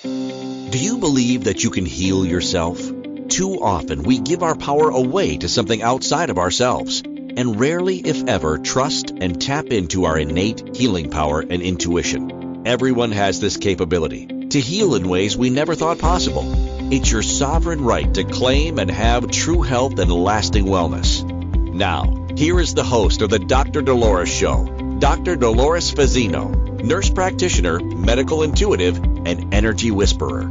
Do you believe that you can heal yourself? Too often we give our power away to something outside of ourselves, and rarely, if ever, trust and tap into our innate healing power and intuition. Everyone has this capability to heal in ways we never thought possible. It's your sovereign right to claim and have true health and lasting wellness. Now, here is the host of the Dr. Dolores Show, Dr. Dolores Fazzino, nurse practitioner, medical intuitive, and energy whisperer.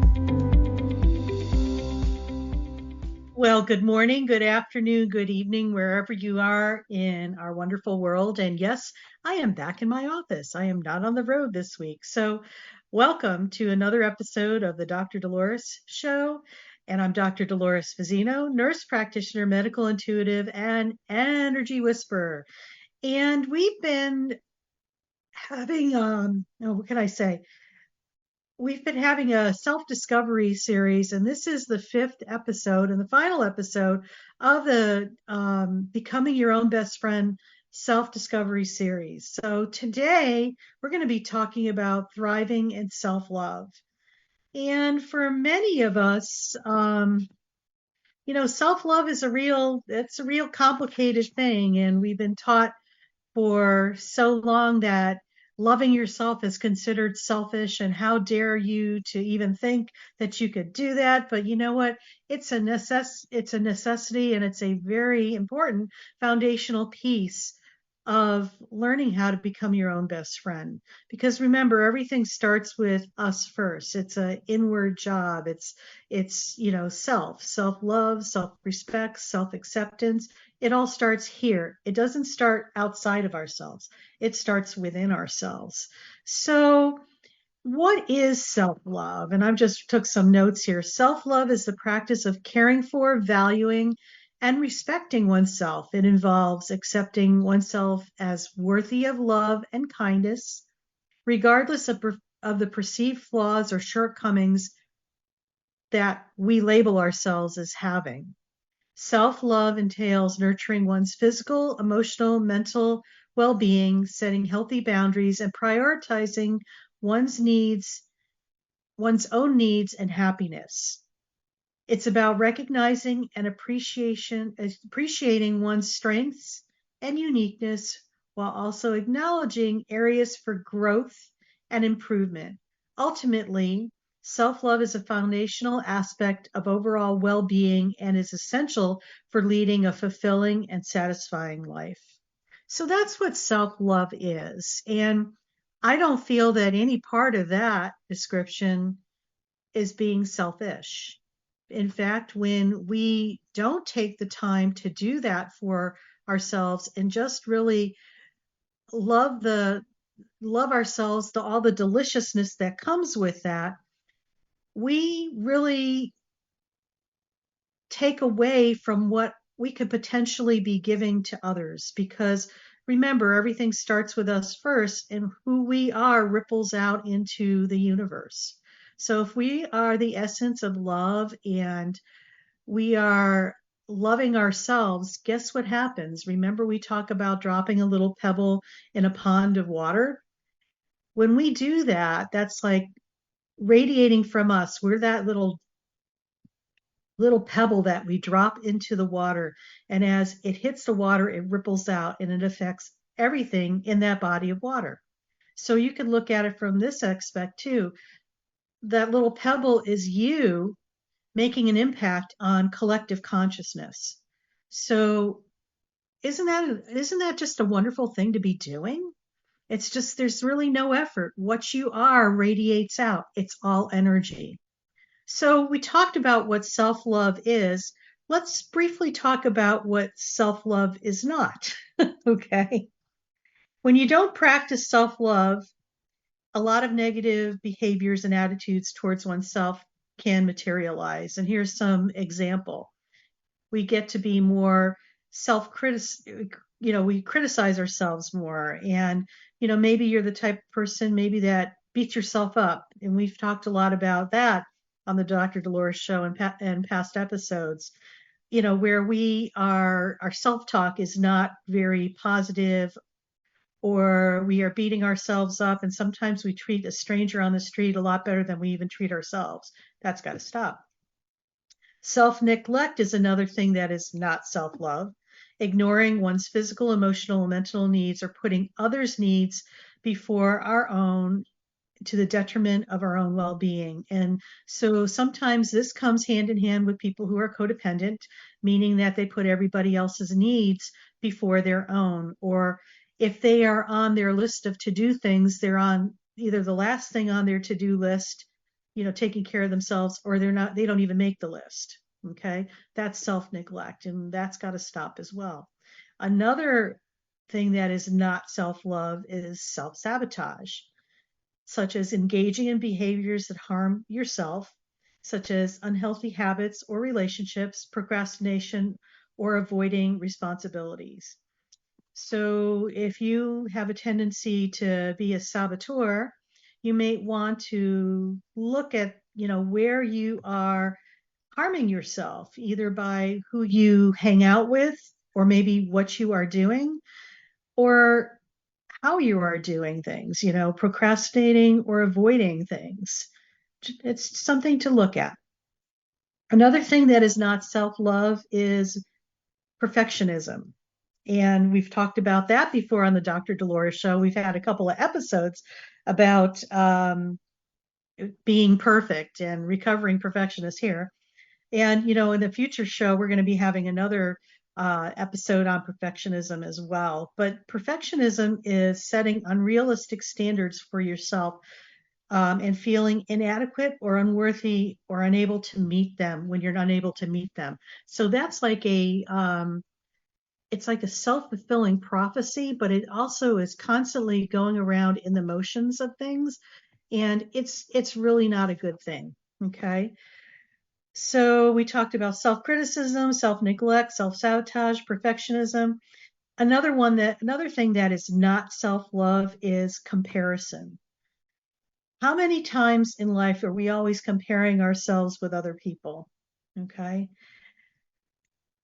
Well, good morning, good afternoon, good evening, wherever you are in our wonderful world. And yes, I am back in my office. I am not on the road this week. So welcome to another episode of the Dr. Dolores Show. And I'm Dr. Dolores Fazzino, nurse practitioner, medical intuitive, and energy whisperer. And we've been having, what can I say? We've been having a self-discovery series, and this is the 5th episode and the final episode of the Becoming Your Own Best Friend self-discovery series. So today we're going to be talking about thriving in self-love. And for many of us, self-love is it's a real complicated thing. And we've been taught for so long that loving yourself is considered selfish, and how dare you to even think that you could do that. But you know what? It's a necessity, and it's a very important foundational piece of learning how to become your own best friend. Because remember, everything starts with us first. It's an inward job. It's self-love, self-respect, self-acceptance. It all starts here. It doesn't start outside of ourselves. It starts within ourselves. So what is self-love? And I've just took some notes here. Self-love is the practice of caring for, valuing, and respecting oneself. It involves accepting oneself as worthy of love and kindness, regardless of the perceived flaws or shortcomings that we label ourselves as having. Self-love entails nurturing one's physical, emotional, mental well-being, setting healthy boundaries, and prioritizing one's own needs and happiness. It's about recognizing and appreciating one's strengths and uniqueness, while also acknowledging areas for growth and improvement. Ultimately, self-love is a foundational aspect of overall well-being and is essential for leading a fulfilling and satisfying life. So that's what self-love is. And I don't feel that any part of that description is being selfish. In fact, when we don't take the time to do that for ourselves and just really love ourselves, all the deliciousness that comes with that, we really take away from what we could potentially be giving to others. Because remember, everything starts with us first, and who we are ripples out into the universe. So if we are the essence of love and we are loving ourselves, guess what happens? Remember, we talk about dropping a little pebble in a pond of water? When we do that, that's like radiating from us. We're that little pebble that we drop into the water. And as it hits the water, it ripples out and it affects everything in that body of water. So you can look at it from this aspect too. That little pebble is you making an impact on collective consciousness. So isn't that just a wonderful thing to be doing? It's just, there's really no effort. What you are radiates out. It's all energy. So we talked about what self-love is. Let's briefly talk about what self-love is not. Okay. When you don't practice self-love, a lot of negative behaviors and attitudes towards oneself can materialize. And here's some example. We get to be more we criticize ourselves more. And, maybe you're the type of person maybe that beats yourself up. And we've talked a lot about that on the Dr. Dolores Show and past episodes, where our self-talk is not very positive, or we are beating ourselves up. And sometimes we treat a stranger on the street a lot better than we even treat ourselves. That's got to stop. Self-neglect is another thing that is not self-love. Ignoring one's physical, emotional, and mental needs, or putting others' needs before our own, to the detriment of our own well-being. And so sometimes this comes hand in hand with people who are codependent, meaning that they put everybody else's needs before their own. Or if they are on their list of to-do things, they're on either the last thing on their to-do list, taking care of themselves, or they don't even make the list. Okay. That's self-neglect, and that's got to stop as well. Another thing that is not self-love is self-sabotage, such as engaging in behaviors that harm yourself, such as unhealthy habits or relationships, procrastination, or avoiding responsibilities. So if you have a tendency to be a saboteur, you may want to look at, where you are harming yourself, either by who you hang out with, or maybe what you are doing, or how you are doing things, procrastinating or avoiding things. It's something to look at. Another thing that is not self-love is perfectionism. And we've talked about that before on the Dr. Dolores show. We've had a couple of episodes about being perfect and recovering perfectionists here. And, in the future show, we're going to be having another episode on perfectionism as well. But perfectionism is setting unrealistic standards for yourself, and feeling inadequate or unworthy or unable to meet them when you're unable to meet them. So that's like it's like a self-fulfilling prophecy, but it also is constantly going around in the motions of things. And it's really not a good thing. Okay. So we talked about self-criticism, self-neglect, self-sabotage, perfectionism. Another thing that is not self-love is comparison. How many times in life are we always comparing ourselves with other people? Okay.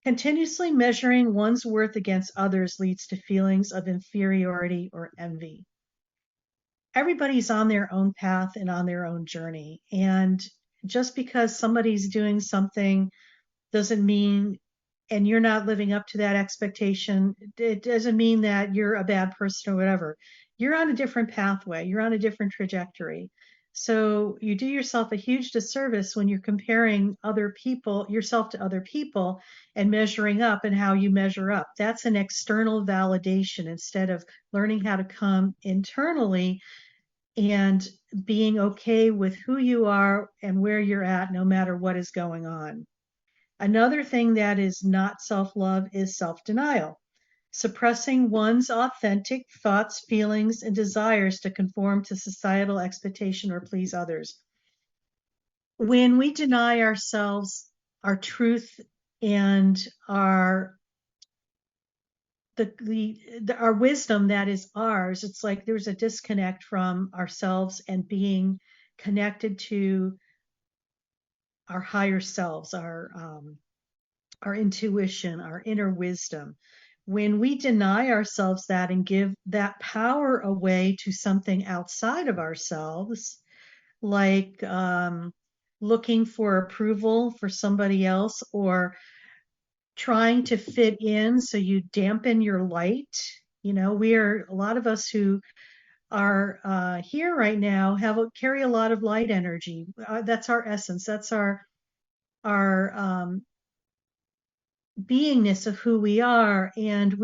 Continuously measuring one's worth against others leads to feelings of inferiority or envy. Everybody's on their own path and on their own journey. And just because somebody's doing something doesn't mean, and you're not living up to that expectation, it doesn't mean that you're a bad person or whatever. You're on a different pathway, you're on a different trajectory. So you do yourself a huge disservice when you're comparing yourself to other people, and measuring up and how you measure up. That's an external validation instead of learning how to come internally and being okay with who you are and where you're at, no matter what is going on. Another thing that is not self-love is self-denial, suppressing one's authentic thoughts, feelings, and desires to conform to societal expectation or please others. When we deny ourselves our truth and our our wisdom that is ours, it's like there's a disconnect from ourselves and being connected to our higher selves, our intuition, our inner wisdom. When we deny ourselves that and give that power away to something outside of ourselves, like looking for approval for somebody else, or trying to fit in, so you dampen your light. A lot of us who are here right now carry a lot of light energy. That's our essence. That's our beingness of who we are, and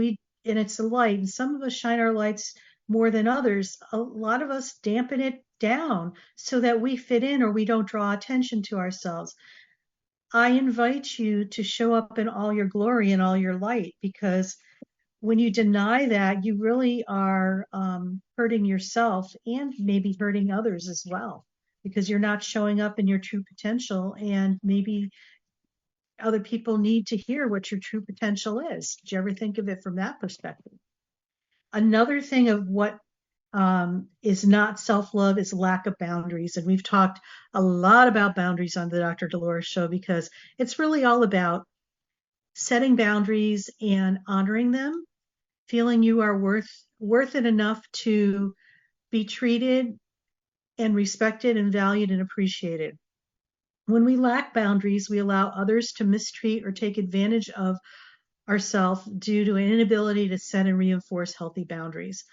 it's a light, and some of us shine our lights more than others. A lot of us dampen it down so that we fit in, or we don't draw attention to ourselves. I invite you to show up in all your glory and all your light, because when you deny that, you really are hurting yourself and maybe hurting others as well, because you're not showing up in your true potential, and maybe other people need to hear what your true potential is. Did you ever think of it from that perspective? Another thing of what is not self-love is lack of boundaries. And we've talked a lot about boundaries on the Dr. Dolores show, because it's really all about setting boundaries and honoring them, feeling you are worth worth it enough to be treated and respected and valued and appreciated. When we lack boundaries, we allow others to mistreat or take advantage of ourselves due to an inability to set and reinforce healthy boundaries.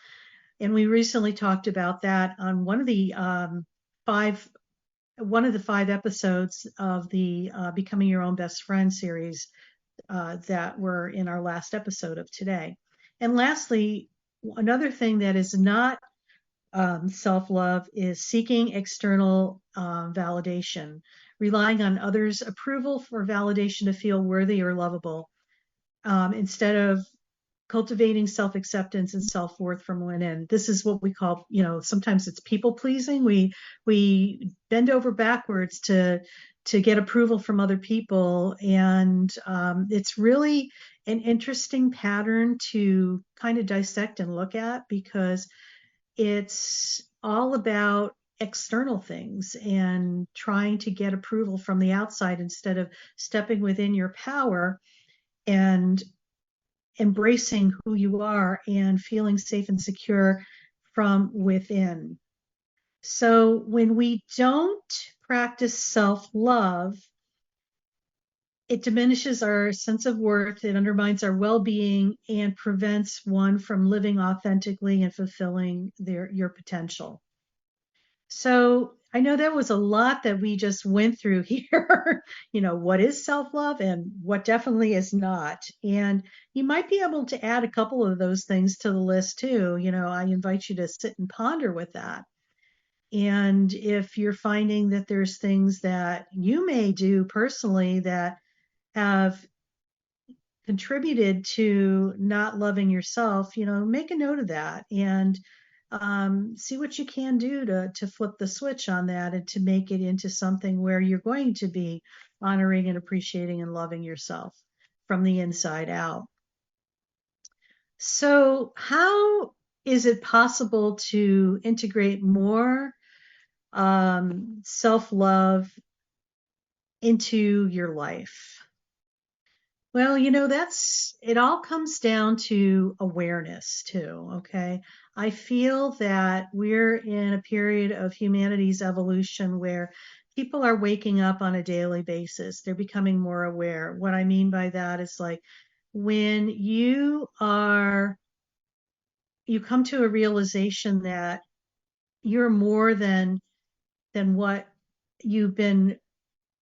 And we recently talked about that on five one of the 5 episodes of the Becoming Your Own Best Friend series that were in our last episode of today. And lastly, another thing that is not self-love is seeking external validation, relying on others' approval for validation to feel worthy or lovable, instead of cultivating self-acceptance and self-worth from within. This is what we call, sometimes it's people pleasing. We bend over backwards to get approval from other people, and it's really an interesting pattern to kind of dissect and look at, because it's all about external things and trying to get approval from the outside instead of stepping within your power and embracing who you are and feeling safe and secure from within. So when we don't practice self-love, it diminishes our sense of worth, it undermines our well-being, and prevents one from living authentically and fulfilling your potential. So I know that was a lot that we just went through here. What is self-love and what definitely is not. And you might be able to add a couple of those things to the list too. I invite you to sit and ponder with that. And if you're finding that there's things that you may do personally that have contributed to not loving yourself, make a note of that and see what you can do to flip the switch on that and to make it into something where you're going to be honoring and appreciating and loving yourself from the inside out. So, how is it possible to integrate more self-love into your life? Well, it all comes down to awareness too, okay? I feel that we're in a period of humanity's evolution where people are waking up on a daily basis. They're becoming more aware. What I mean by that is like when you come to a realization that you're more than what you've been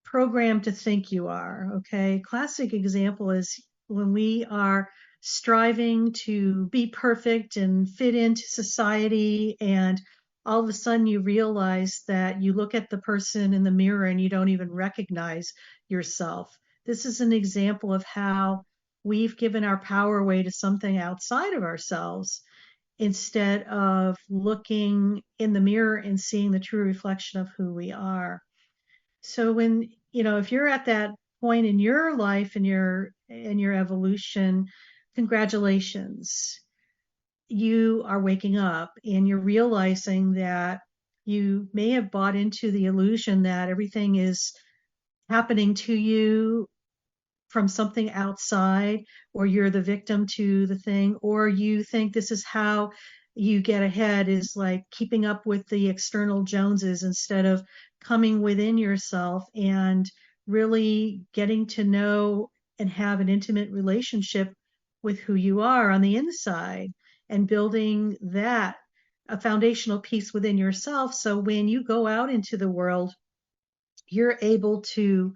programmed to think you are. Okay. Classic example is when we are striving to be perfect and fit into society, and all of a sudden you realize that you look at the person in the mirror and you don't even recognize yourself. This is an example of how we've given our power away to something outside of ourselves instead of looking in the mirror and seeing the true reflection of who we are. So if you're at that point in your life and your evolution, congratulations. You are waking up and you're realizing that you may have bought into the illusion that everything is happening to you from something outside, or you're the victim to the thing, or you think this is how you get ahead, is like keeping up with the external Joneses instead of coming within yourself and really getting to know and have an intimate relationship with who you are on the inside and building that a foundational piece within yourself. So when you go out into the world, you're able to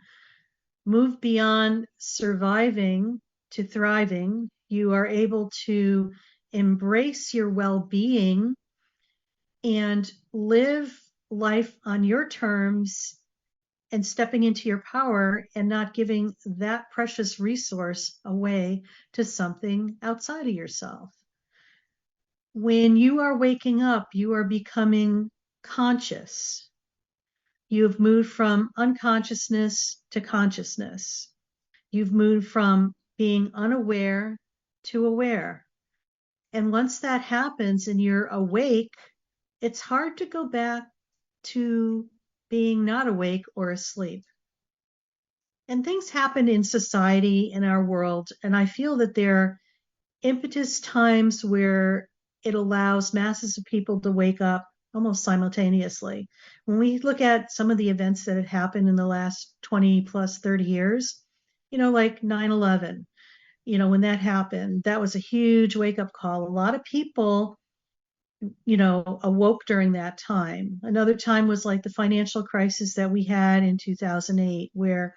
move beyond surviving to thriving. You are able to embrace your well-being and live life on your terms and stepping into your power and not giving that precious resource away to something outside of yourself. When you are waking up, you are becoming conscious. You have moved from unconsciousness to consciousness. You've moved from being unaware to aware. And once that happens and you're awake, it's hard to go back to being not awake or asleep. And things happen in society, in our world, and I feel that there are impetus times where it allows masses of people to wake up almost simultaneously. When we look at some of the events that had happened in the last 20 plus 30 years, like 9/11, when that happened, that was a huge wake up call. A lot of people, awoke during that time. Another time was like the financial crisis that we had in 2008, where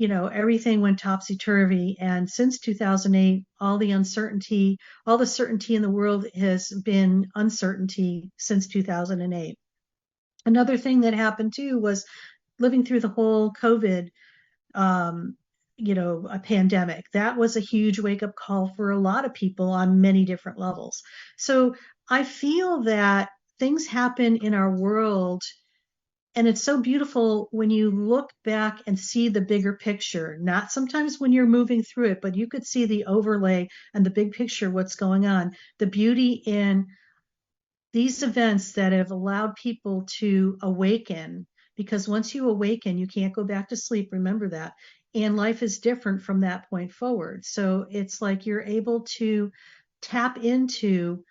everything went topsy turvy. And since 2008, all the certainty in the world has been uncertainty since 2008. Another thing that happened too was living through the whole COVID, um, a pandemic. That was a huge wake up call for a lot of people on many different levels. So I feel that things happen in our world, and it's so beautiful when you look back and see the bigger picture, not sometimes when you're moving through it, but you could see the overlay and the big picture, what's going on, the beauty in these events that have allowed people to awaken. Because once you awaken, you can't go back to sleep. Remember that. And life is different from that point forward. So it's like you're able to tap into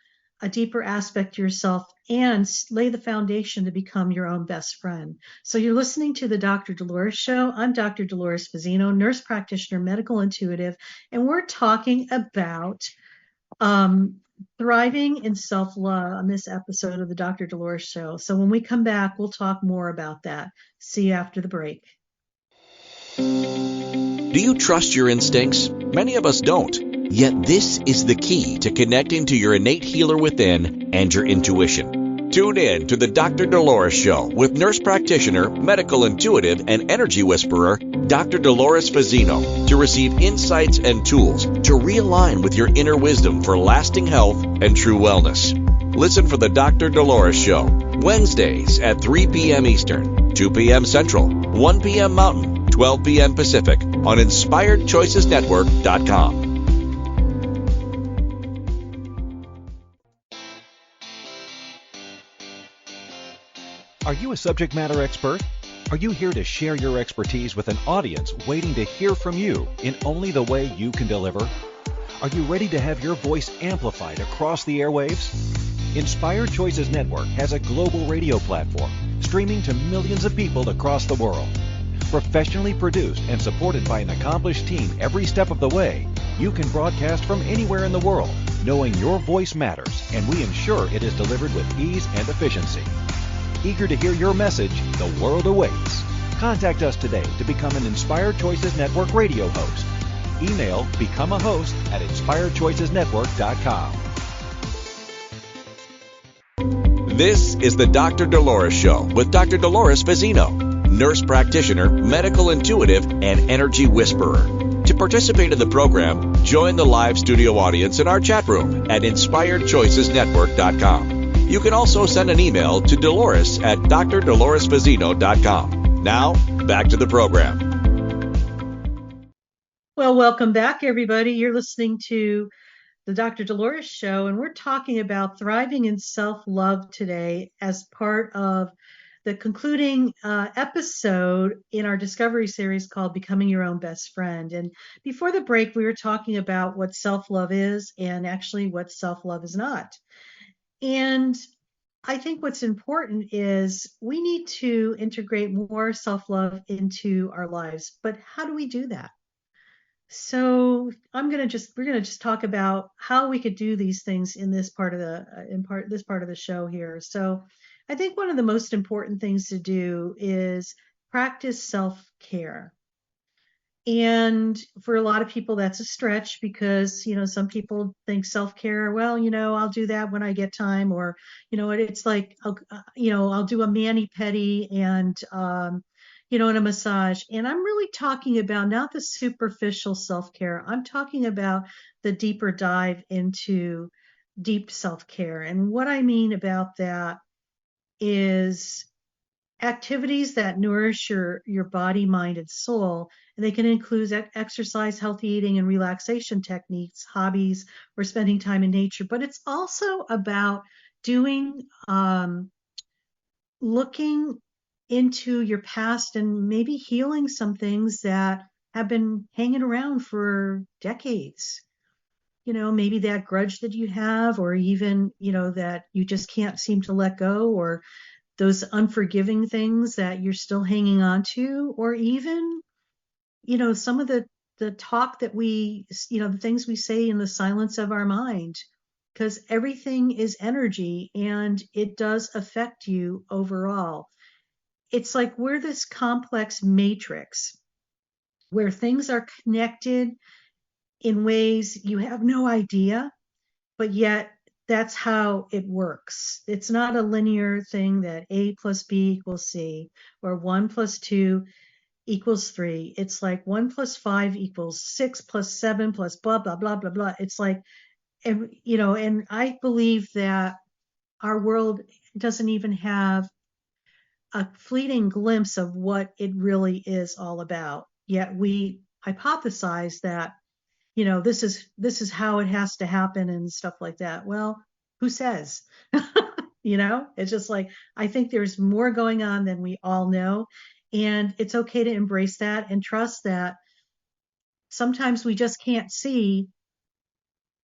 a deeper aspect of yourself and lay the foundation to become your own best friend. So you're listening to the Dr. Dolores Show. I'm Dr. Dolores Fazzino, nurse practitioner, medical intuitive, and we're talking about um, thriving in self-love on this episode of the Dr. Dolores Show. So when we come back, we'll talk more about that. See you after the break. Do you trust your instincts? Many of us don't. Yet this is the key to connecting to your innate healer within and your intuition. Tune in to the Dr. Dolores Show with nurse practitioner, medical intuitive, and energy whisperer, Dr. Dolores Fazzino, to receive insights and tools to realign with your inner wisdom for lasting health and true wellness. Listen for the Dr. Dolores Show, Wednesdays at 3 p.m. Eastern, 2 p.m. Central, 1 p.m. Mountain, 12 p.m. Pacific on InspiredChoicesNetwork.com. Are you a subject matter expert? Are you here to share your expertise with an audience waiting to hear from you in only the way you can deliver? Are you ready to have your voice amplified across the airwaves? Inspired Choices Network has a global radio platform streaming to millions of people across the world. Professionally produced and supported by an accomplished team every step of the way, you can broadcast from anywhere in the world, knowing your voice matters, and we ensure it is delivered with ease and efficiency. Eager to hear your message, the world awaits. Contact us today to become an Inspired Choices Network radio host. Email become a host at inspiredchoicesnetwork.com. This is the Dr. Dolores Show with Dr. Dolores Fazzino, nurse practitioner, medical intuitive, and energy whisperer. To participate in the program, join the live studio audience in our chat room at inspiredchoicesnetwork.com. You can also send an email to Dolores at drdoloresfazzino.com. Now, back to the program. Well, welcome back, everybody. You're listening to the Dr. Dolores Show, and we're talking about thriving in self-love today as part of the concluding episode in our discovery series called Becoming Your Own Best Friend. And before the break, we were talking about what self-love is and actually what self-love is not. And I think what's important is we need to integrate more self-love into our lives. But how do we do that? So we're gonna just talk about how we could do these things in this part of the show here. So I think one of the most important things to do is practice self-care. And for a lot of people, that's a stretch because, some people think self-care, well, I'll do that when I get time, or, it's like, I'll do a mani-pedi and, and a massage. And I'm really talking about not the superficial self-care. I'm talking about the deeper dive into deep self-care. And what I mean about that is activities that nourish your body, mind, and soul. And they can include exercise, healthy eating, and relaxation techniques, hobbies, or spending time in nature. But it's also about doing, looking into your past and maybe healing some things that have been hanging around for decades. maybe that grudge that you have, or even, that you just can't seem to let go, or those unforgiving things that you're still hanging on to, or even, some of the talk that the things we say in the silence of our mind, because everything is energy and it does affect you overall. It's like we're this complex matrix where things are connected in ways you have no idea, but yet that's how it works. It's not a linear thing that A plus B equals C, or 1 plus 2 equals 3. It's like 1 plus 5 equals 6 plus 7 plus blah, blah, blah, blah, blah. It's like, and I believe that our world doesn't even have a fleeting glimpse of what it really is all about. Yet we hypothesize that, this is how it has to happen and stuff like that. Well, who says? It's just like, I think there's more going on than we all know. And it's okay to embrace that and trust that sometimes we just can't see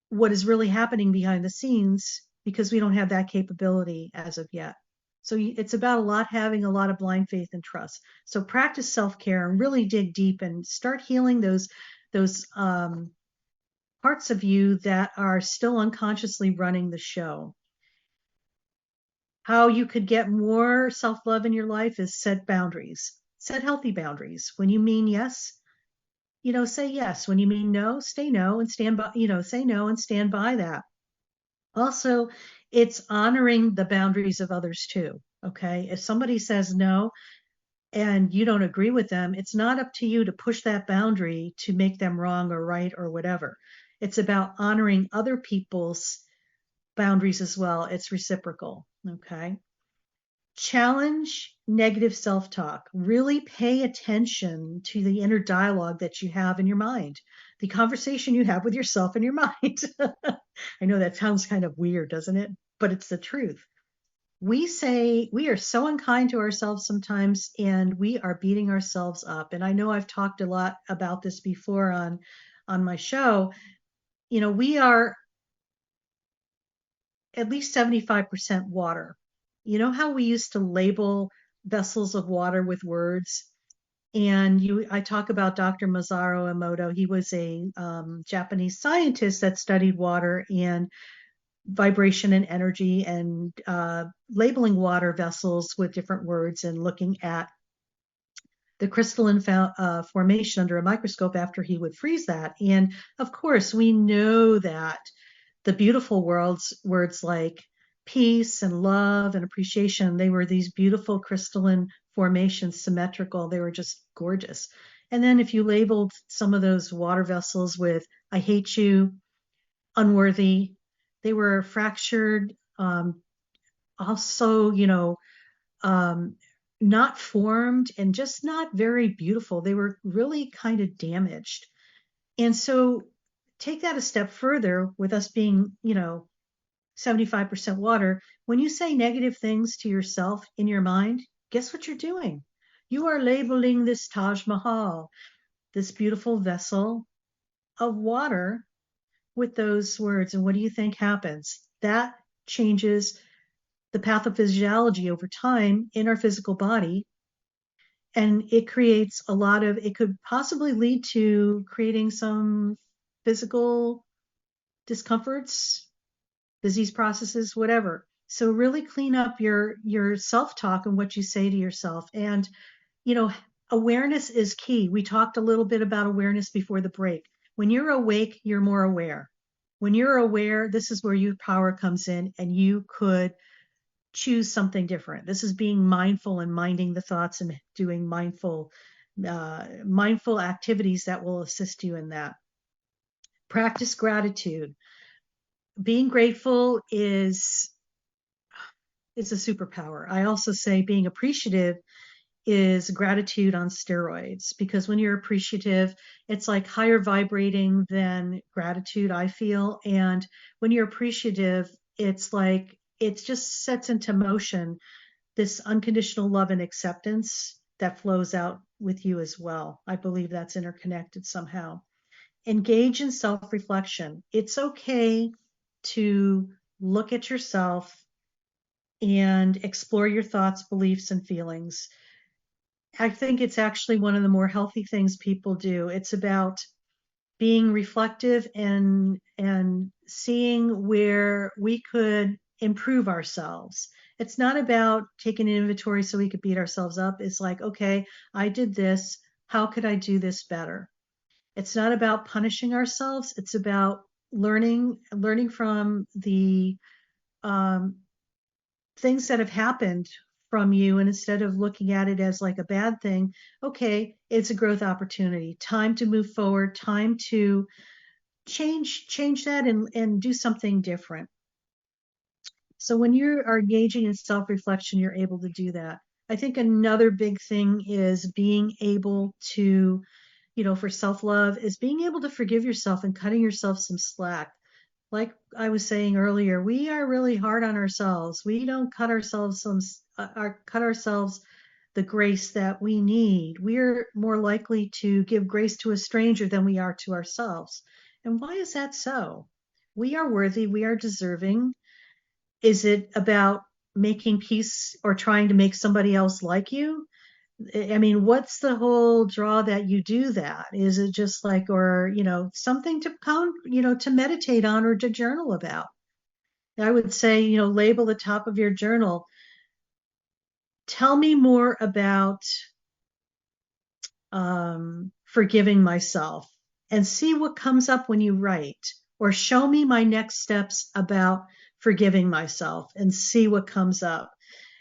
what is really happening behind the scenes because we don't have that capability as of yet. So it's about having a lot of blind faith and trust. So practice self-care and really dig deep and start healing those parts of you that are still unconsciously running the show. How you could get more self-love in your life is set boundaries. Set healthy boundaries. When you mean yes, say yes. When you mean no, stay no and stand by, say no and stand by that. Also, it's honoring the boundaries of others too. Okay. If somebody says no and you don't agree with them, it's not up to you to push that boundary to make them wrong or right or whatever. It's about honoring other people's boundaries as well. It's reciprocal. Okay. Challenge negative self-talk. Really pay attention to the inner dialogue that you have in your mind, the conversation you have with yourself in your mind. I know that sounds kind of weird, doesn't it? But it's the truth. We say we are so unkind to ourselves sometimes, and we are beating ourselves up. And I know I've talked a lot about this before on my show. We are at least 75% water. You know how we used to label vessels of water with words? And I talk about Dr. Masaru Emoto. He was a Japanese scientist that studied water and vibration and energy, and labeling water vessels with different words and looking at the crystalline formation under a microscope after he would freeze that. And of course, we know that the beautiful words like peace and love and appreciation, they were these beautiful crystalline formations, symmetrical. They were just gorgeous. And then if you labeled some of those water vessels with I hate you, unworthy, they were fractured, also, not formed and just not very beautiful. They were really kind of damaged. And so take that a step further with us being, 75% water. When you say negative things to yourself in your mind, guess what you're doing? You are labeling this Taj Mahal, this beautiful vessel of water, with those words. And what do you think happens? That changes the pathophysiology over time in our physical body. And it creates it could possibly lead to creating some physical discomforts, disease processes, whatever. So really clean up your self-talk and what you say to yourself. And, awareness is key. We talked a little bit about awareness before the break. When you're awake, you're more aware. When you're aware, this is where your power comes in, and you could choose something different. This is being mindful and minding the thoughts and doing mindful activities that will assist you in that. Practice gratitude. Being grateful is a superpower. I also say being appreciative is gratitude on steroids, because when you're appreciative, it's like higher vibrating than gratitude, I feel. And when you're appreciative, it's like it just sets into motion this unconditional love and acceptance that flows out with you as well. I believe that's interconnected somehow. engage in self-reflection. It's okay to look at yourself and explore your thoughts, beliefs, and feelings. I think it's actually one of the more healthy things people do. It's about being reflective and seeing where we could improve ourselves. It's not about taking an inventory so we could beat ourselves up. It's like, okay, I did this. How could I do this better? It's not about punishing ourselves. It's about learning from the um, things that have happened from you. And instead of looking at it as like a bad thing, okay, it's a growth opportunity, time to move forward, time to change that and do something different. So when you are engaging in self-reflection, you're able to do that. I think another big thing is being able to, for self-love, is being able to forgive yourself and cutting yourself some slack. Like I was saying earlier, we are really hard on ourselves. We don't cut ourselves the grace that we need. We're more likely to give grace to a stranger than we are to ourselves. And why is that so? We are worthy, we are deserving. Is it about making peace or trying to make somebody else like you? I mean, what's the whole draw that you do that? Is it just like, or, something to to meditate on or to journal about? I would say, label the top of your journal. Tell me more about forgiving myself, and see what comes up when you write, or show me my next steps about forgiving myself and see what comes up.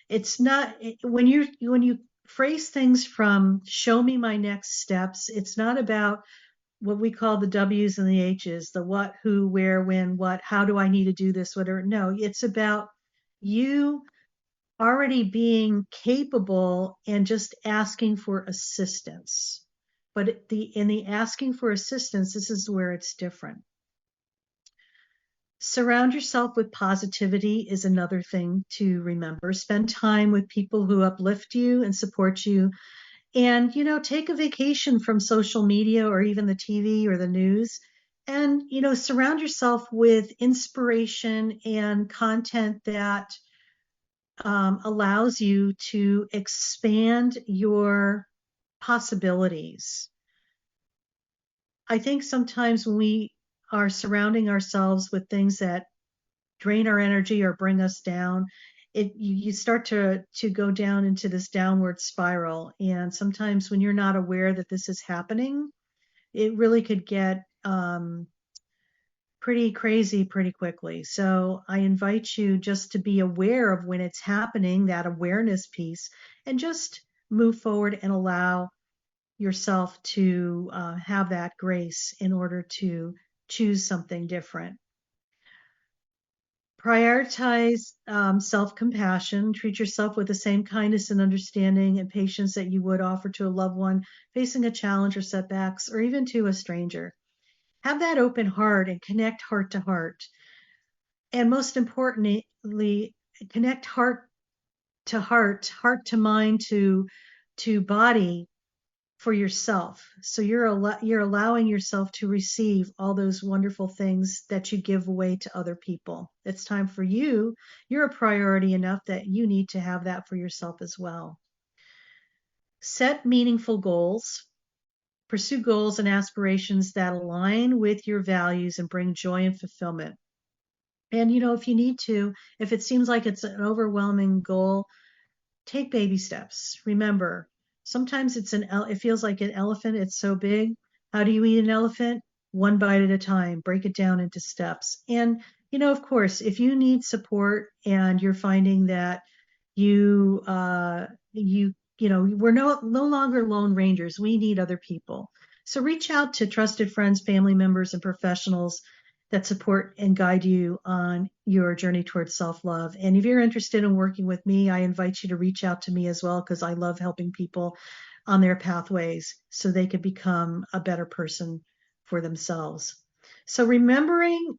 It's not when you phrase things from show me my next steps, it's not about what we call the W's and the H's, the what, who, where, when, what, how do I need to do this, whatever. No, it's about you already being capable and just asking for assistance. But in the asking for assistance, this is where it's different. Surround yourself with positivity is another thing to remember. Spend time with people who uplift you and support you. And, take a vacation from social media or even the TV or the news. And, surround yourself with inspiration and content that allows you to expand your possibilities. I think sometimes when we are surrounding ourselves with things that drain our energy or bring us down, you start to go down into this downward spiral. And sometimes when you're not aware that this is happening, it really could get pretty crazy pretty quickly. So I invite you just to be aware of when it's happening, that awareness piece, and just move forward and allow yourself to have that grace in order to choose something different. Prioritize self-compassion. Treat yourself with the same kindness and understanding and patience that you would offer to a loved one facing a challenge or setbacks, or even to a stranger. Have that open heart and connect heart to heart. And most importantly, connect heart to heart, heart to mind, to body for yourself. So you're allowing yourself to receive all those wonderful things that you give away to other people. It's time for you. You're a priority enough that you need to have that for yourself as well. Set meaningful goals. Pursue goals and aspirations that align with your values and bring joy and fulfillment. And, if you need to, if it seems like it's an overwhelming goal, take baby steps. Remember, sometimes it feels like an elephant. It's so big. How do you eat an elephant? One bite at a time. Break it down into steps. And, of course, if you need support and you're finding that we're no longer lone rangers. We need other people. So reach out to trusted friends, family members, and professionals that support and guide you on your journey towards self-love. And if you're interested in working with me, I invite you to reach out to me as well, because I love helping people on their pathways so they could become a better person for themselves. So remembering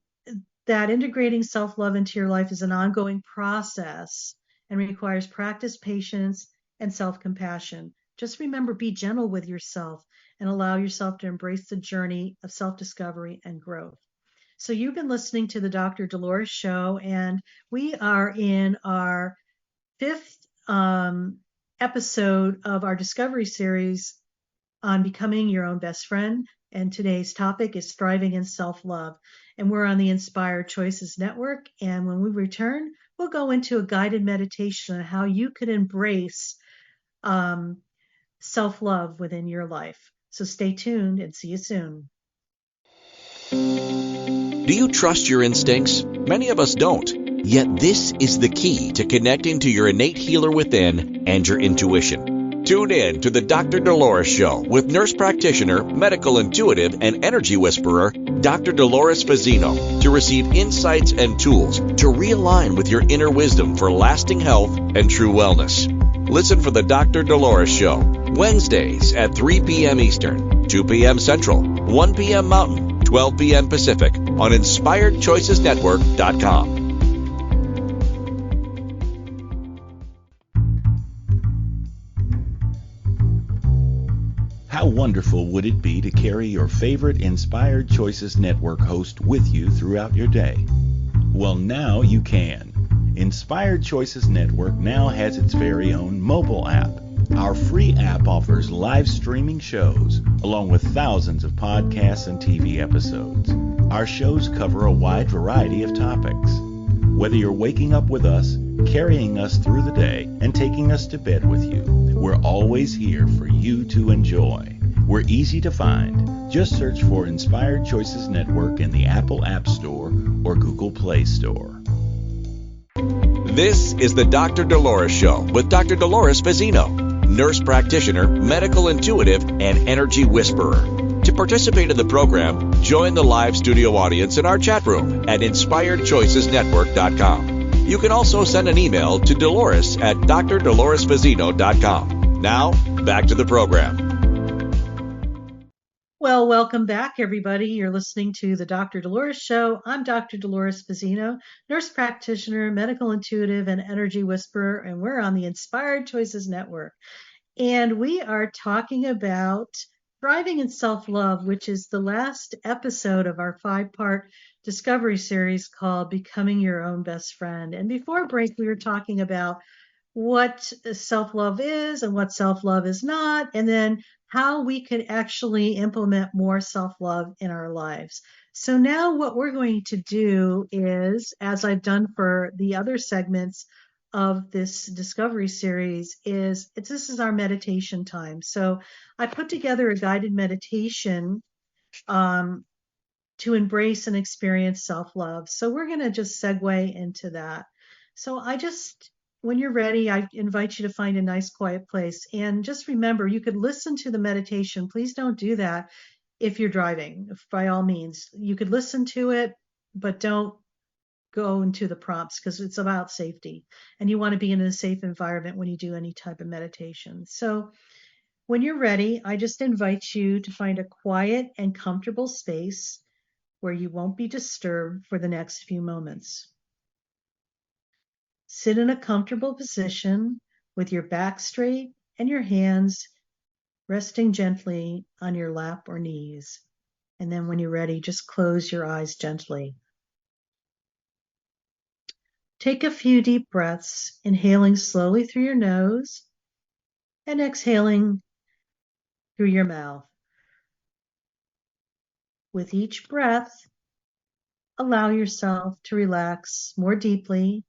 that integrating self-love into your life is an ongoing process and requires practice, patience, and self-compassion. Just remember, be gentle with yourself and allow yourself to embrace the journey of self-discovery and growth. So you've been listening to the Dr. Dolores Show, and we are in our fifth episode of our discovery series on becoming your own best friend. And today's topic is thriving in self-love. And we're on the Inspired Choices Network. And when we return, we'll go into a guided meditation on how you could embrace self-love within your life. So stay tuned and see you soon. Do you trust your instincts? Many of us don't. Yet this is the key to connecting to your innate healer within and your intuition. Tune in to the Dr. Dolores Show with nurse practitioner, medical intuitive, and energy whisperer, Dr. Dolores Fazzino, to receive insights and tools to realign with your inner wisdom for lasting health and true wellness. Listen for the Dr. Dolores Show, Wednesdays at 3 p.m. Eastern, 2 p.m. Central, 1 p.m. Mountain, 12 p.m. Pacific on InspiredChoicesNetwork.com. How wonderful would it be to carry your favorite Inspired Choices Network host with you throughout your day? Well, now you can. Inspired Choices Network now has its very own mobile app. Our free app offers live streaming shows, along with thousands of podcasts and TV episodes. Our shows cover a wide variety of topics. Whether you're waking up with us, carrying us through the day, and taking us to bed with you, we're always here for you to enjoy. We're easy to find. Just search for Inspired Choices Network in the Apple App Store or Google Play Store. This is the Dr. Dolores Show with Dr. Dolores Fazzino, nurse practitioner, medical intuitive, and energy whisperer. To participate in the program, join the live studio audience in our chat room at InspiredChoicesNetwork.com. You can also send an email to Dolores at drdoloresfazzino.com. Now, back to the program. Well, welcome back, everybody. You're listening to the Dr. Dolores Show. I'm Dr. Dolores Fazzino, nurse practitioner, medical intuitive, and energy whisperer, and we're on the Inspired Choices Network. And we are talking about thriving in self-love, which is the last episode of our 5-part discovery series called Becoming Your Own Best Friend. And before break, we were talking about what self-love is and what self-love is not, and then how we could actually implement more self-love in our lives. So now what we're going to do is, as I've done for the other segments of this discovery series, this is our meditation time. So I put together a guided meditation to embrace and experience self-love. So we're going to just segue into that. So when you're ready, I invite you to find a nice quiet place. And just remember, you could listen to the meditation. Please don't do that if you're driving, by all means. You could listen to it, but don't go into the prompts because it's about safety. And you want to be in a safe environment when you do any type of meditation. So when you're ready, I just invite you to find a quiet and comfortable space where you won't be disturbed for the next few moments. Sit in a comfortable position with your back straight and your hands resting gently on your lap or knees. And then when you're ready, just close your eyes gently. Take a few deep breaths, inhaling slowly through your nose and exhaling through your mouth. With each breath, allow yourself to relax more deeply,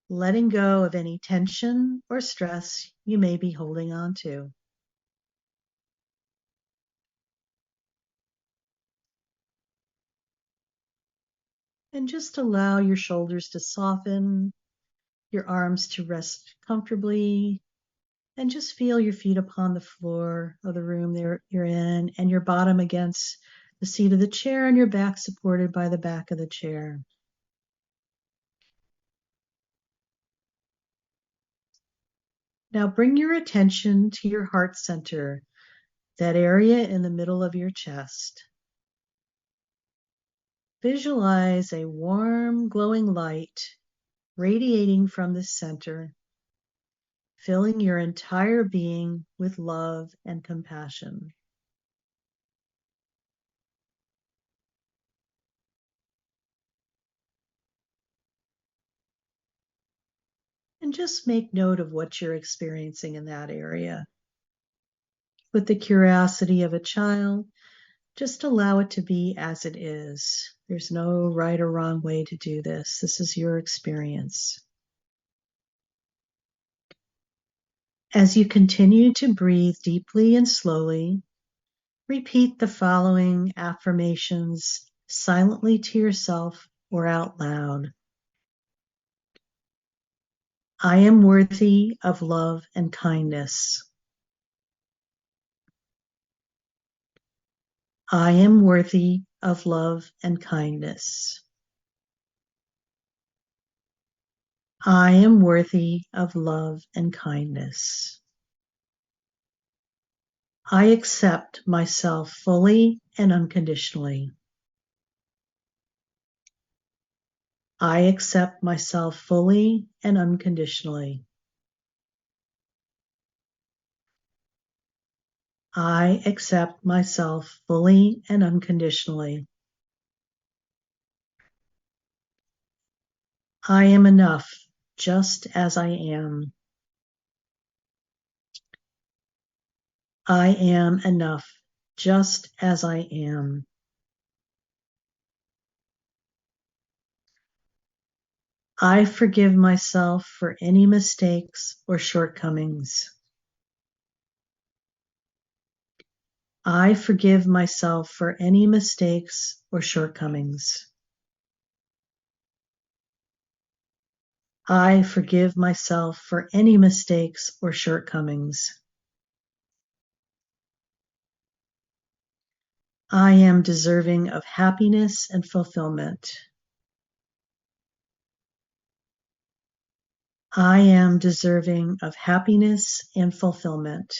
letting go of any tension or stress you may be holding on to. And just allow your shoulders to soften, your arms to rest comfortably, and just feel your feet upon the floor of the room you're in, and your bottom against the seat of the chair, and your back supported by the back of the chair. Now bring your attention to your heart center, that area in the middle of your chest. Visualize a warm, glowing light radiating from the center, filling your entire being with love and compassion. And just make note of what you're experiencing in that area. With the curiosity of a child, just allow it to be as it is. There's no right or wrong way to do this. This is your experience. As you continue to breathe deeply and slowly, repeat the following affirmations silently to yourself or out loud. I am worthy of love and kindness. I am worthy of love and kindness. I am worthy of love and kindness. I accept myself fully and unconditionally. I accept myself fully and unconditionally. I accept myself fully and unconditionally. I am enough just as I am. I am enough just as I am. I forgive myself for any mistakes or shortcomings. I forgive myself for any mistakes or shortcomings. I forgive myself for any mistakes or shortcomings. I am deserving of happiness and fulfillment. I am deserving of happiness and fulfillment.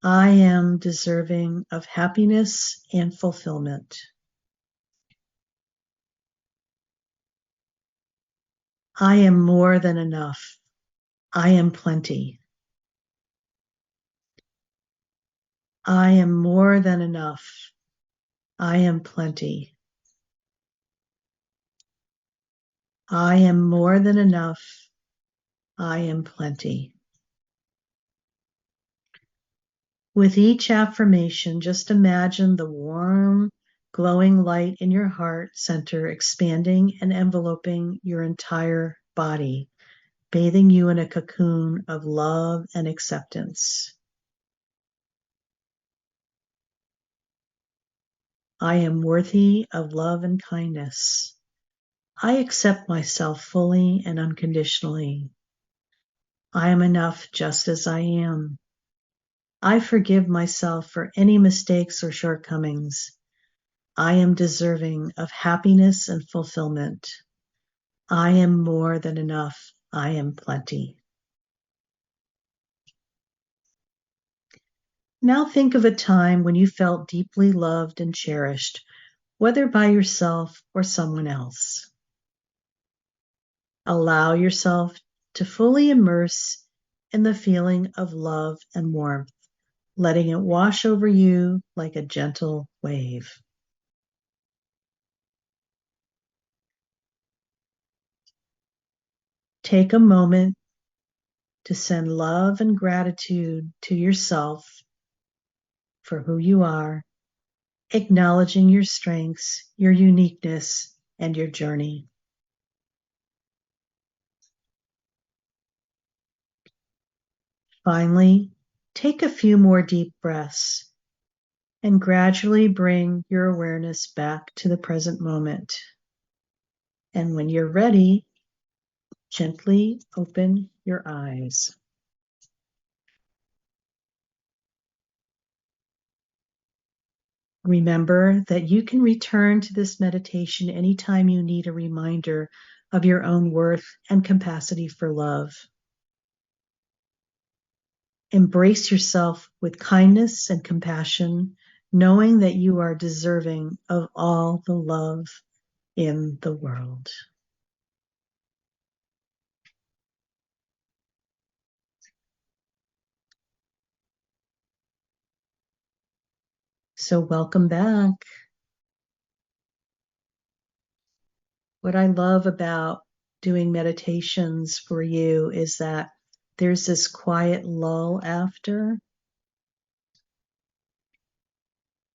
I am deserving of happiness and fulfillment. I am more than enough. I am plenty. I am more than enough. I am plenty. I am more than enough. I am plenty. With each affirmation, just imagine the warm, glowing light in your heart center expanding and enveloping your entire body, bathing you in a cocoon of love and acceptance. I am worthy of love and kindness. I accept myself fully and unconditionally. I am enough just as I am. I forgive myself for any mistakes or shortcomings. I am deserving of happiness and fulfillment. I am more than enough. I am plenty. Now think of a time when you felt deeply loved and cherished, whether by yourself or someone else. Allow yourself to fully immerse in the feeling of love and warmth, letting it wash over you like a gentle wave. Take a moment to send love and gratitude to yourself for who you are, acknowledging your strengths, your uniqueness, and your journey. Finally, take a few more deep breaths and gradually bring your awareness back to the present moment. And when you're ready, gently open your eyes. Remember that you can return to this meditation anytime you need a reminder of your own worth and capacity for love. Embrace yourself with kindness and compassion, knowing that you are deserving of all the love in the world. So welcome back. What I love about doing meditations for you is that there's this quiet lull after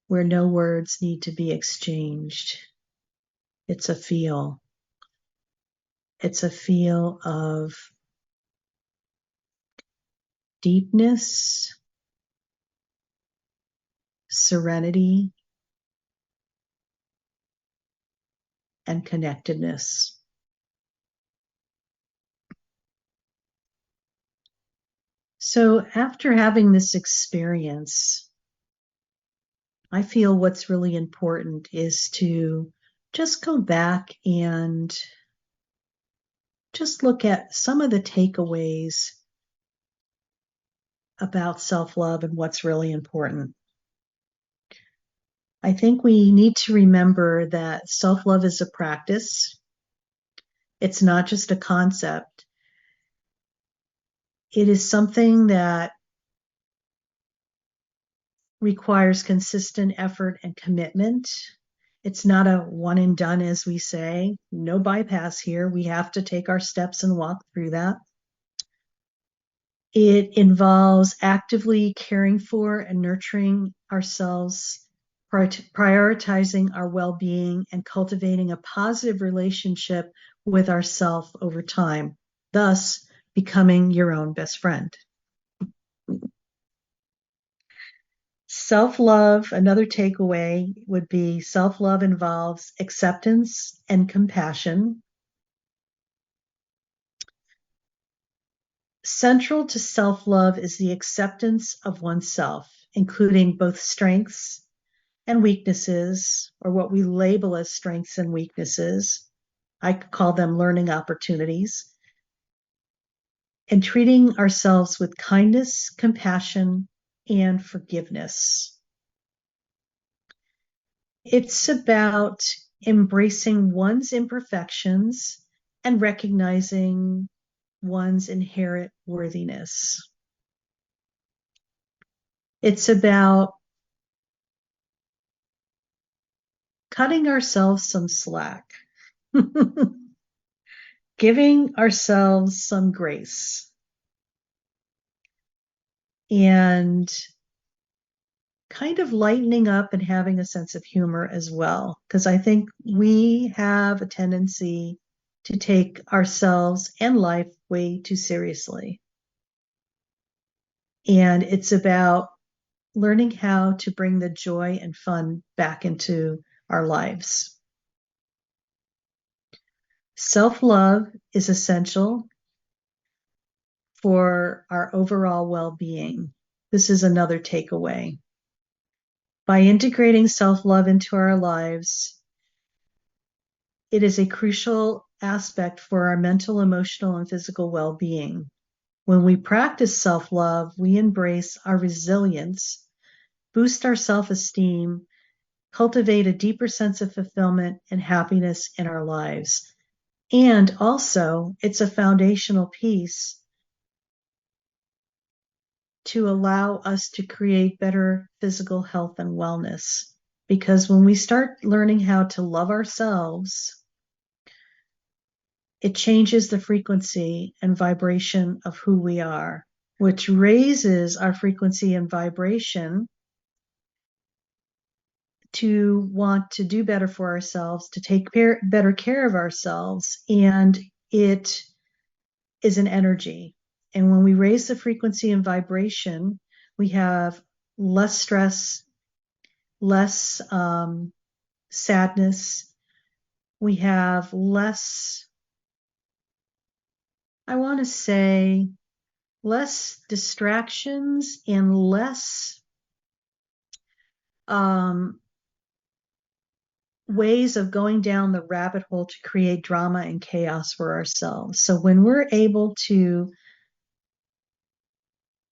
where no words need to be exchanged. It's a feel. It's a feel of deepness, serenity, and connectedness. So after having this experience, I feel what's really important is to just go back and just look at some of the takeaways about self-love and what's really important. I think we need to remember that self-love is a practice. It's not just a concept. It is something that requires consistent effort and commitment. It's not a one and done, as we say. No bypass here. We have to take our steps and walk through that. It involves actively caring for and nurturing ourselves, prioritizing our well-being, and cultivating a positive relationship with ourself over time, thus becoming your own best friend. Self-love, another takeaway would be self-love involves acceptance and compassion. Central to self-love is the acceptance of oneself, including both strengths and weaknesses, or what we label as strengths and weaknesses. I could call them learning opportunities. And treating ourselves with kindness, compassion, and forgiveness. It's about embracing one's imperfections and recognizing one's inherent worthiness. It's about cutting ourselves some slack, giving ourselves some grace, and kind of lightening up and having a sense of humor as well. Because I think we have a tendency to take ourselves and life way too seriously. And it's about learning how to bring the joy and fun back into our lives. Self-love is essential for our overall well-being. This is another takeaway. By integrating self-love into our lives, it is a crucial aspect for our mental, emotional, and physical well-being. When we practice self-love, we embrace our resilience, boost our self-esteem, cultivate a deeper sense of fulfillment and happiness in our lives. And also, it's a foundational piece to allow us to create better physical health and wellness. Because when we start learning how to love ourselves, it changes the frequency and vibration of who we are, which raises our frequency and vibration to want to do better for ourselves, to take better care of ourselves. And it is an energy. And when we raise the frequency and vibration, we have less stress, less sadness. We have less, I want to say, less distractions and less ways of going down the rabbit hole to create drama and chaos for ourselves. So when we're able to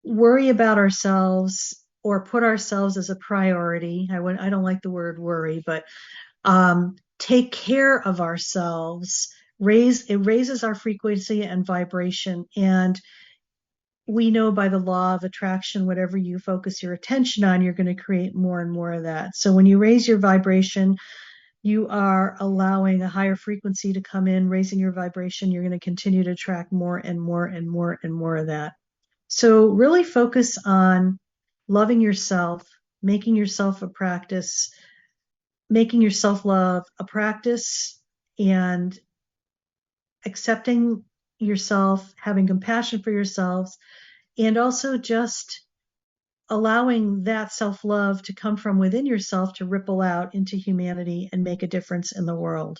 worry about ourselves or put ourselves as a priority, I don't like the word worry, but take care of ourselves, it raises our frequency and vibration, and we know by the law of attraction, whatever you focus your attention on, you're going to create more and more of that. So when you raise your vibration, you are allowing a higher frequency to come in, raising your vibration. You're going to continue to attract more and more and more and more of that. So really focus on loving yourself, making yourself a practice, making your self-love a practice, and accepting yourself, having compassion for yourselves, and also just allowing that self-love to come from within yourself to ripple out into humanity and make a difference in the world.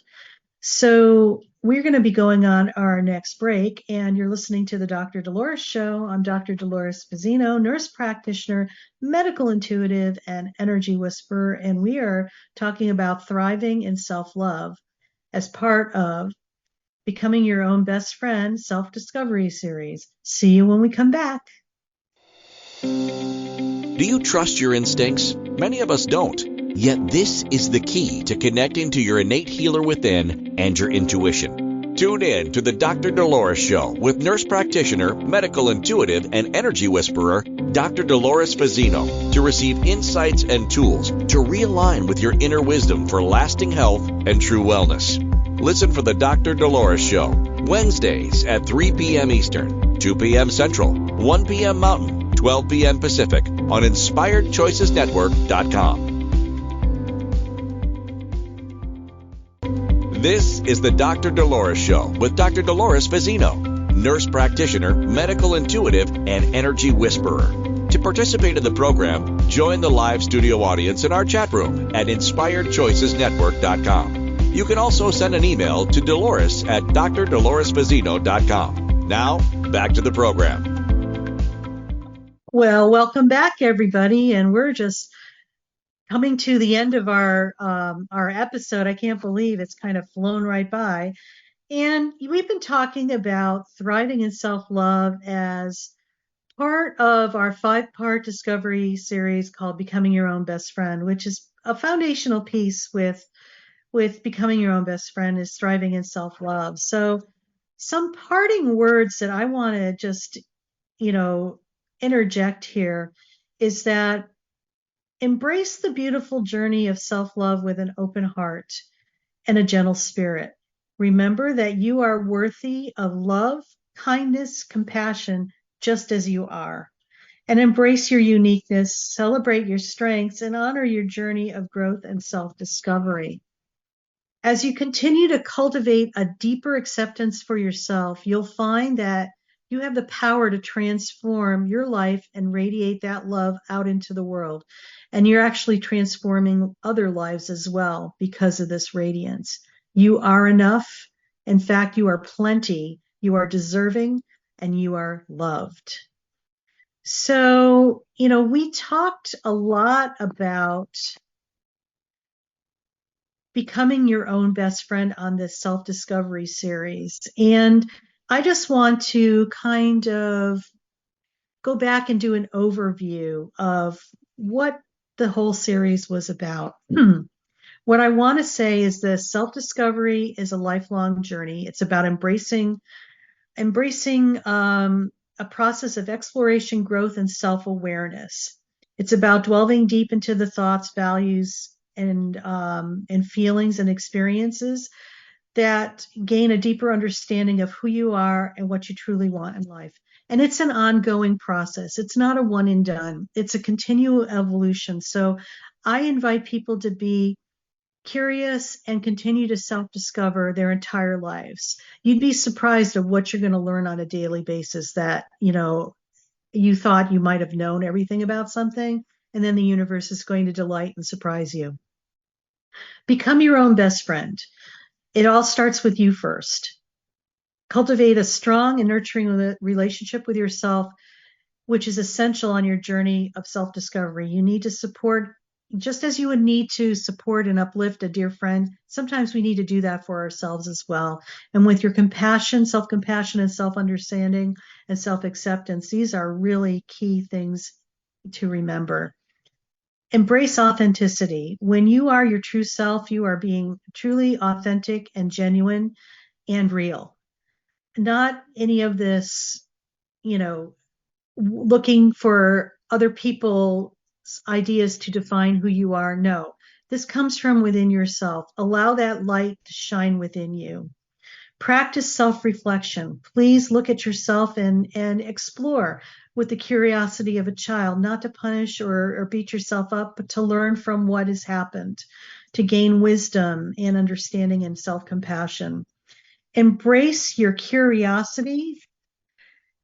So we're going to be going on our next break, and you're listening to the Dr. Dolores Show. I'm Dr. Dolores Fazzino, nurse practitioner, medical intuitive, and energy whisperer, and we are talking about thriving in self-love as part of Becoming Your Own Best Friend Self-Discovery Series. See you when we come back. Do you trust your instincts? Many of us don't. Yet this is the key to connecting to your innate healer within and your intuition. Tune in to the Dr. Dolores Show with nurse practitioner, medical intuitive, and energy whisperer, Dr. Dolores Fazzino, to receive insights and tools to realign with your inner wisdom for lasting health and true wellness. Listen for the Dr. Dolores Show, Wednesdays at 3 p.m. Eastern, 2 p.m. Central, 1 p.m. Mountain, 12 p.m. Pacific on InspiredChoicesNetwork.com. This is the Dr. Dolores Show with Dr. Dolores Fazzino, nurse practitioner, medical intuitive, and energy whisperer. To participate in the program, join the live studio audience in our chat room at InspiredChoicesNetwork.com. You can also send an email to Dolores at drdoloresfazzino.com. Now, back to the program. Well, welcome back, everybody, and we're just coming to the end of our episode. I can't believe it's kind of flown right by. And we've been talking about thriving in self-love as part of our 5-part discovery series called Becoming Your Own Best Friend, which is a foundational piece with Becoming Your Own Best Friend is thriving in self-love. So some parting words that I want to just, interject here is that embrace the beautiful journey of self-love with an open heart and a gentle spirit. Remember that you are worthy of love, kindness, compassion, just as you are. And embrace your uniqueness, celebrate your strengths, and honor your journey of growth and self-discovery. As you continue to cultivate a deeper acceptance for yourself, you'll find that you have the power to transform your life and radiate that love out into the world. And you're actually transforming other lives as well because of this radiance. You are enough. In fact, you are plenty. You are deserving and you are loved. So, we talked a lot about becoming your own best friend on this self-discovery series. And I just want to kind of go back and do an overview of what the whole series was about. What I want to say is this: self-discovery is a lifelong journey. It's about embracing a process of exploration, growth, and self-awareness. It's about delving deep into the thoughts, values, and feelings and experiences that gain a deeper understanding of who you are and what you truly want in life. And it's an ongoing process. It's not a one and done. It's a continual evolution. So I invite people to be curious and continue to self-discover their entire lives. You'd be surprised at what you're going to learn on a daily basis that, you thought you might have known everything about something, and then the universe is going to delight and surprise you. Become your own best friend. It all starts with you first. Cultivate a strong and nurturing relationship with yourself, which is essential on your journey of self-discovery. You need to support, just as you would need to support and uplift a dear friend, sometimes we need to do that for ourselves as well. And with your compassion, self-compassion, and self-understanding and self-acceptance, these are really key things to remember. Embrace authenticity. When you are your true self, you are being truly authentic and genuine and real. Not any of this, looking for other people's ideas to define who you are. No, this comes from within yourself. Allow that light to shine within you. Practice self-reflection. Please look at yourself and explore with the curiosity of a child, not to punish or beat yourself up, but to learn from what has happened, to gain wisdom and understanding and self-compassion. Embrace your curiosity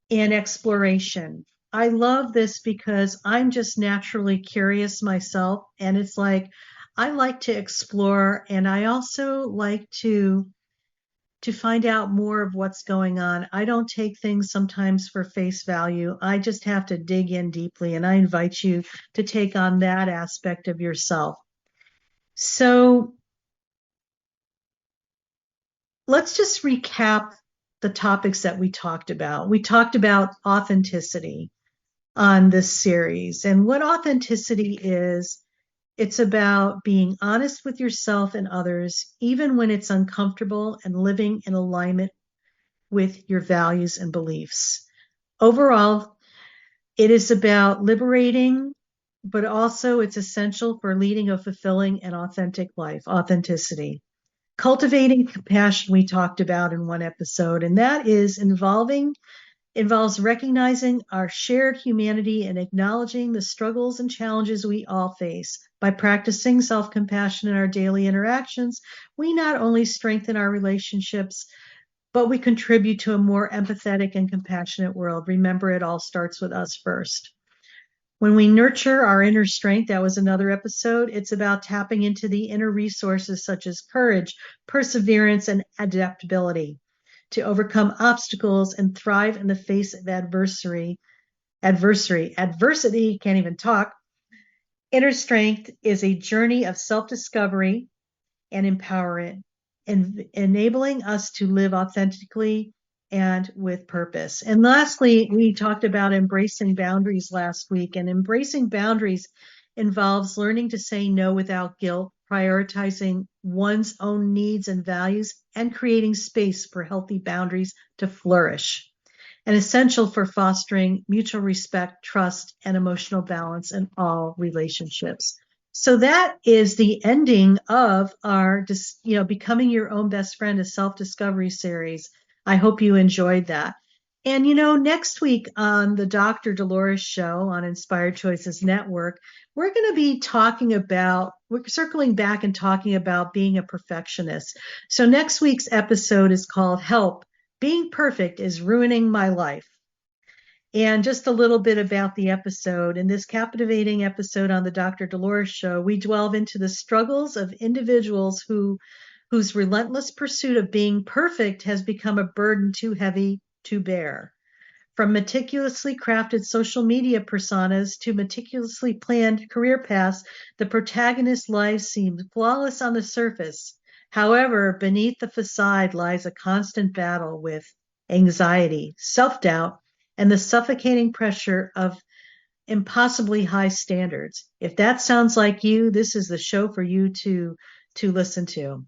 and exploration. I love this because I'm just naturally curious myself. And it's like, I like to explore, and I also like to find out more of what's going on. I don't take things sometimes for face value. I just have to dig in deeply, and I invite you to take on that aspect of yourself. So let's just recap the topics that we talked about. We talked about authenticity on this series, and what authenticity is. It's about being honest with yourself and others, even when it's uncomfortable, and living in alignment with your values and beliefs. Overall, it is about liberating, but also it's essential for leading a fulfilling and authentic life, authenticity. Cultivating compassion, we talked about in one episode, and that involves recognizing our shared humanity and acknowledging the struggles and challenges we all face. By practicing self-compassion in our daily interactions, we not only strengthen our relationships, but we contribute to a more empathetic and compassionate world. Remember, it all starts with us first. When we nurture our inner strength, that was another episode, it's about tapping into the inner resources such as courage, perseverance, and adaptability to overcome obstacles and thrive in the face of adversity, can't even talk. Inner strength is a journey of self-discovery and empowerment, and enabling us to live authentically and with purpose. And lastly, we talked about embracing boundaries last week, and embracing boundaries involves learning to say no without guilt, prioritizing one's own needs and values, and creating space for healthy boundaries to flourish, and essential for fostering mutual respect, trust, and emotional balance in all relationships. So that is the ending of our, Becoming Your Own Best Friend, a self-discovery series. I hope you enjoyed that. And, next week on the Dr. Dolores Show on Inspired Choices Network, we're going to be we're circling back and talking about being a perfectionist. So next week's episode is called Help, Being Perfect is Ruining My Life. And just a little bit about the episode. In this captivating episode on the Dr. Dolores Show, we delve into the struggles of individuals whose relentless pursuit of being perfect has become a burden too heavy to bear. From meticulously crafted social media personas to meticulously planned career paths, the protagonist's lives seem flawless on the surface. However, beneath the facade lies a constant battle with anxiety, self-doubt, and the suffocating pressure of impossibly high standards. If that sounds like you, this is the show for you to listen to.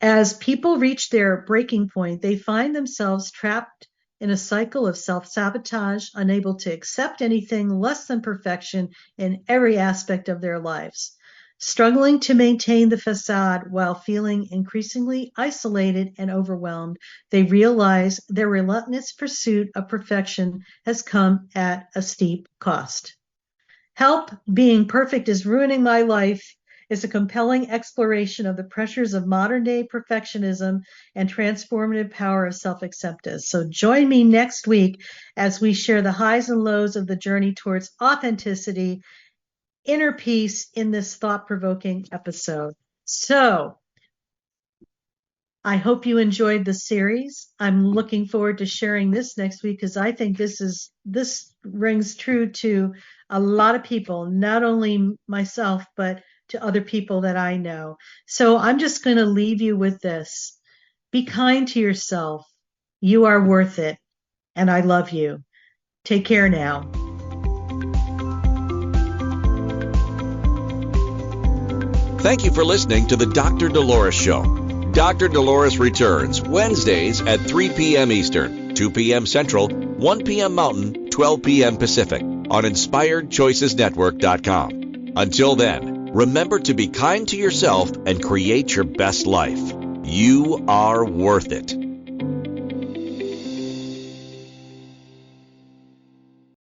As people reach their breaking point, they find themselves trapped in a cycle of self-sabotage, unable to accept anything less than perfection in every aspect of their lives. Struggling to maintain the facade while feeling increasingly isolated and overwhelmed, they realize their relentless pursuit of perfection has come at a steep cost. Help, Being Perfect is Ruining My Life is a compelling exploration of the pressures of modern-day perfectionism and transformative power of self-acceptance. So join me next week as we share the highs and lows of the journey towards authenticity, inner peace in this thought-provoking episode. So I hope you enjoyed the series. I'm looking forward to sharing this next week because I think this rings true to a lot of people, not only myself, but to other people that I know. So I'm just going to leave you with this. Be kind to yourself. You are worth it. And I love you. Take care now. Thank you for listening to the Dr. Dolores Show. Dr. Dolores returns Wednesdays at 3 p.m. Eastern, 2 p.m. Central, 1 p.m. Mountain, 12 p.m. Pacific on InspiredChoicesNetwork.com. Until then, remember to be kind to yourself and create your best life. You are worth it.